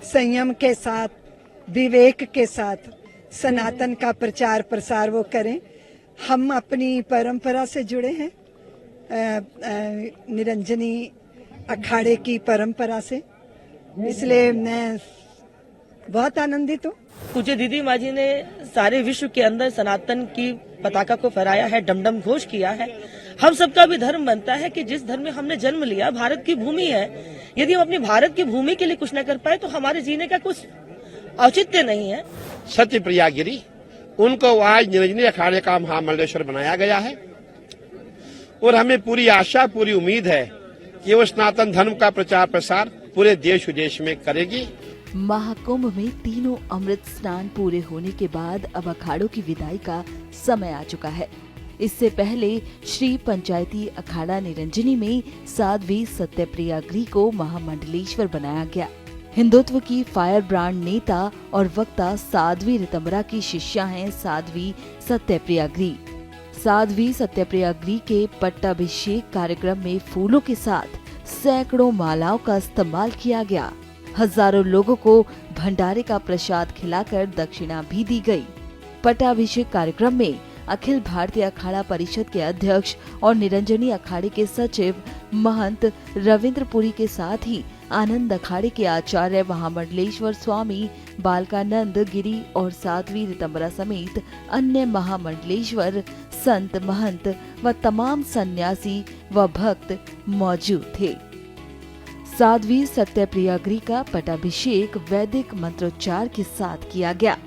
संयम के साथ, विवेक के साथ सनातन का प्रचार प्रसार वो करें। हम अपनी परंपरा से जुड़े हैं, निरंजनी अखाड़े की परंपरा से, इसलिए मैं बहुत आनंदित हूँ। पूज्य दीदी माँ जी ने सारे विश्व के अंदर सनातन की पताका को फहराया है, डमडम घोष किया है। हम सबका भी धर्म बनता है कि जिस धर्म में हमने जन्म लिया, भारत की भूमि है, यदि हम अपनी भारत की भूमि के लिए कुछ न कर पाए तो हमारे जीने का कुछ औचित्य नहीं है। सत्यप्रिया गिरी, उनको आज निरंजनी अखाड़े का महामंडलेश्वर बनाया गया है और हमें पूरी आशा, पूरी उम्मीद है कि वो सनातन धर्म का प्रचार प्रसार पूरे देश विदेश में करेगी। महाकुंभ में तीनों अमृत स्नान पूरे होने के बाद अब अखाड़ों की विदाई का समय आ चुका है। इससे पहले श्री पंचायती अखाड़ा निरंजनी में साध्वी सत्यप्रिया गिरी को महामंडलेश्वर बनाया गया। हिंदुत्व की फायर ब्रांड नेता और वक्ता साध्वी ऋतंबरा की शिष्या हैं साध्वी सत्यप्रिया गिरी। साध्वी सत्यप्रिया गिरी के पट्टाभिषेक कार्यक्रम में फूलों के साथ सैकड़ों मालाओं का इस्तेमाल किया गया। हजारों लोगों को भंडारे का प्रसाद खिलाकर दक्षिणा भी दी गई। पट्टाभिषेक कार्यक्रम में अखिल भारतीय अखाड़ा परिषद के अध्यक्ष और निरंजनी अखाड़े के सचिव महंत रविंद्रपुरी के साथ ही आनंद अखाड़े के आचार्य महामंडलेश्वर स्वामी बालकानंद गिरी और साध्वी ऋतंबरा समेत अन्य महामंडलेश्वर संत, महंत व तमाम सन्यासी व भक्त मौजूद थे। साध्वी सत्यप्रिया गिरी का पट्टाभिषेक वैदिक मंत्रोच्चार के साथ किया गया।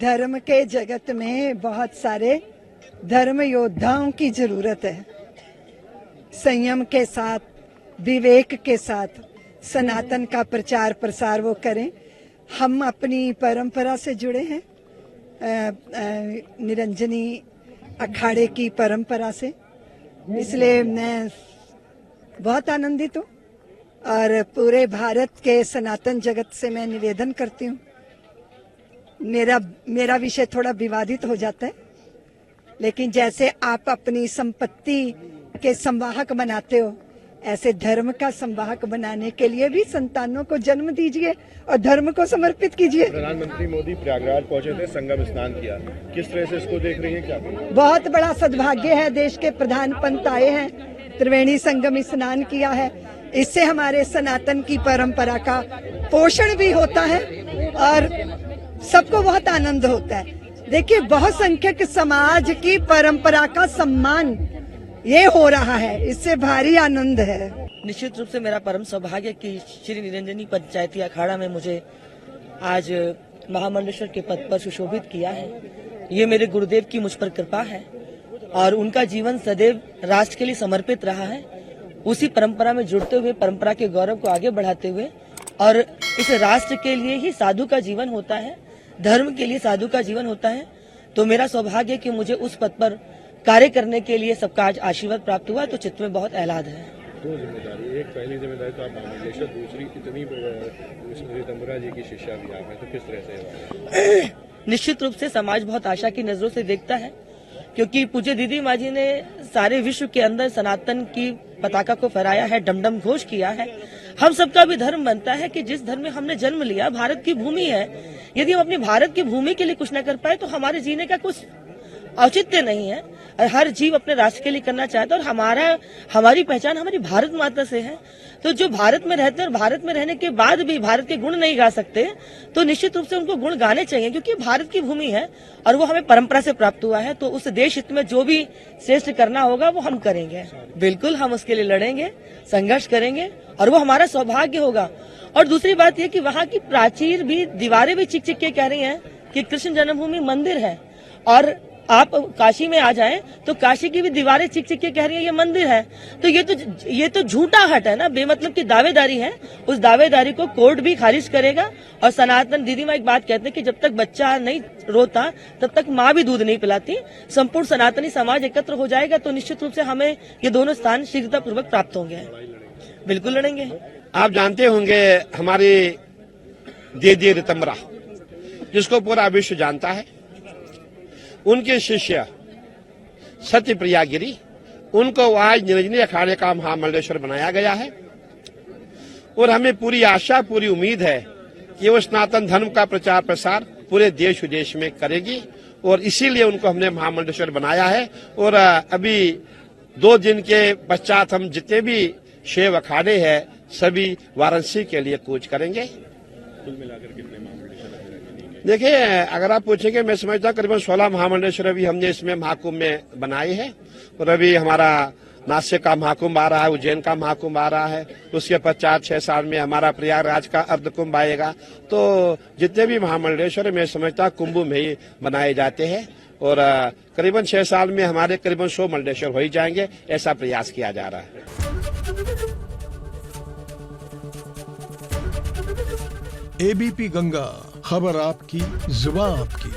धर्म के जगत में बहुत सारे धर्म योद्धाओं की जरूरत है। संयम के साथ, विवेक के साथ सनातन का प्रचार प्रसार वो करें। हम अपनी परंपरा से जुड़े हैं, निरंजनी अखाड़े की परंपरा से, इसलिए मैं बहुत आनंदित हूँ और पूरे भारत के सनातन जगत से मैं निवेदन करती हूँ। मेरा विषय थोड़ा विवादित हो जाता है, लेकिन जैसे आप अपनी संपत्ति के संवाहक बनाते हो, ऐसे धर्म का संवाहक बनाने के लिए भी संतानों को जन्म दीजिए और धर्म को समर्पित कीजिए। प्रधानमंत्री मोदी प्रयागराज पहुंचे थे, संगम स्नान किया, किस तरह से इसको देख रही हैं? क्या बहुत बड़ा सद्भाग्य है, देश के प्रधान पंत आए हैं, त्रिवेणी संगम स्नान किया है। इससे हमारे सनातन की परंपरा का पोषण भी होता है और सबको बहुत आनंद होता है। देखिए, बहुसंख्यक समाज की परंपरा का सम्मान ये हो रहा है, इससे भारी आनंद है। निश्चित रूप से मेरा परम सौभाग्य कि श्री निरंजनी पंचायती अखाड़ा में मुझे आज महामंडलेश्वर के पद पर सुशोभित किया है। ये मेरे गुरुदेव की मुझ पर कृपा है और उनका जीवन सदैव राष्ट्र के लिए समर्पित रहा है। उसी परंपरा में जुड़ते हुए, परंपरा के गौरव को आगे बढ़ाते हुए, और इस राष्ट्र के लिए ही साधु का जीवन होता है, धर्म के लिए साधु का जीवन होता है। तो मेरा सौभाग्य कि मुझे उस पद पर कार्य करने के लिए सबका आज आशीर्वाद प्राप्त हुआ, तो चित्त में बहुत आह्लाद है। दो जिम्मेदारी, एक पहली जिम्मेदारी तो आप महामंडलेश्वर, दूसरी इतनी ऋतंबरा जी की शिष्या भी आप हैं, तो किस तरह से? निश्चित रूप से समाज बहुत आशा की नजरों से देखता है, क्योंकि पूज्य दीदी माँ जी ने सारे विश्व के अंदर सनातन की पताका को फहराया है, डमडम घोष किया है। हम सबका भी धर्म बनता है कि जिस धर्म में हमने जन्म लिया, भारत की भूमि है, यदि हम अपनी भारत की भूमि के लिए कुछ न कर पाए तो हमारे जीने का कुछ औचित्य नहीं है। हर जीव अपने राष्ट्र के लिए करना चाहता है और हमारी पहचान हमारी भारत माता से है। तो जो भारत में रहते हैं और भारत में रहने के बाद भी भारत के गुण नहीं गा सकते, तो निश्चित रूप से उनको गुण गाने चाहिए, क्योंकि भारत की भूमि है और वो हमें परंपरा से प्राप्त हुआ है। तो उस देश हित में जो भी श्रेष्ठ करना होगा वो हम करेंगे। बिल्कुल हम उसके लिए लड़ेंगे, संघर्ष करेंगे और वो हमारा सौभाग्य होगा। और दूसरी बात यह कि वहाँ की प्राचीर भी, दीवारें भी चिक चिक के कह रही हैं कि कृष्ण जन्मभूमि मंदिर है। और आप काशी में आ जाएं तो काशी की भी दीवारें चिक चिक के कह रही है ये मंदिर है। तो ये तो झूठा हट है ना, बेमतलब की दावेदारी है। उस दावेदारी को कोर्ट भी खारिज करेगा। और सनातन दीदी माँ एक बात कहते हैं कि जब तक बच्चा नहीं रोता तब तक माँ भी दूध नहीं पिलाती। संपूर्ण सनातनी समाज एकत्र हो जाएगा तो निश्चित रूप से हमें ये दोनों स्थान शीघ्रतापूर्वक प्राप्त होंगे। बिल्कुल लड़ेंगे। आप जानते होंगे हमारी दीदी ऋतंबरा, जिसको पूरा विश्व जानता है, उनके शिष्य सत्यप्रिया गिरी, उनको आज निरंजनी अखाड़े का महामंडलेश्वर बनाया गया है और हमें पूरी आशा पूरी उम्मीद है कि वो सनातन धर्म का प्रचार प्रसार पूरे देश विदेश में करेगी और इसीलिए उनको हमने महामंडलेश्वर बनाया है। और अभी 2 दिन के पश्चात हम जितने भी शैव अखाड़े हैं सभी वाराणसी के लिए कूच करेंगे। कुल मिलाकर कितने महामंडलेश्वर? देखिए, अगर आप पूछेंगे, मैं समझता हूँ करीबन 16 महामंडलेश्वर अभी हमने इसमें महाकुंभ में बनाए हैं और अभी हमारा नासिक का महाकुंभ आ रहा है, उज्जैन का महाकुंभ आ रहा है, उसके पश्चात 6 साल में हमारा प्रयागराज का अर्धकुंभ आएगा। तो जितने भी महामंडलेश्वर मैं समझता कुंभ में ही बनाए जाते हैं और करीबन 6 साल में हमारे करीबन 100 मंडलेश्वर हो ही जाएंगे, ऐसा प्रयास किया जा रहा है। एबीपी गंगा, खबर आपकी, जुबान आपकी।